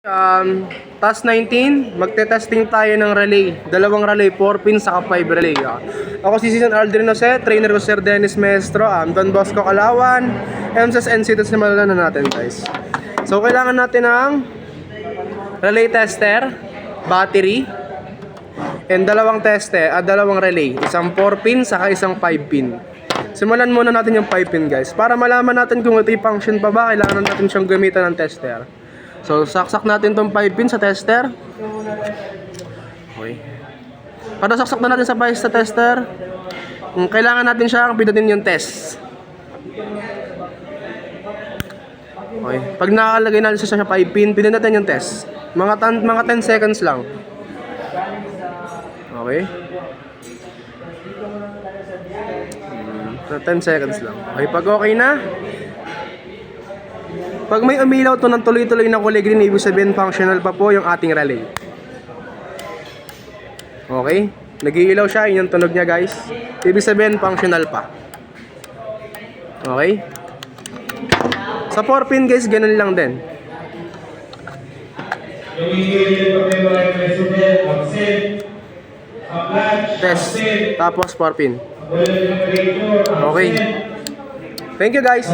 Task 19, magte-testing tayo ng relay. Dalawang relay, 4 pins saka 5 relay. Ako si Season Aldrin Jose, trainer ko Sir Dennis Maestro, Don Bosco Kalawan, MSS NC, tapos simulan na natin guys. So kailangan natin ng relay tester, battery, and dalawang dalawang relay. Isang 4 pin saka isang 5 pin. Simulan muna natin yung 5 pin guys. Para malaman natin kung ito yung function pa ba, kailangan natin siyang gamitan ng tester. So, saksak natin tong 5 pin sa tester. Okay. Para saksak na natin sa tester, kailangan natin siyang pindutin yung test. Okay. Pag nakalagay natin siya sa 5 pin, pindutin natin yung test. Mga 10 seconds lang. Okay. 10 seconds lang. Okay, pag okay na, pag may umilaw to ng tuloy-tuloy na kulay green, ibig sabihin functional pa po yung ating relay. Okay? Nag-iilaw siya, yun yung tunog niya guys. Ibig sabihin functional pa. Okay? Sa 4 pin guys, ganun lang din. Test. Tapos 4 pin. Okay. Thank you guys.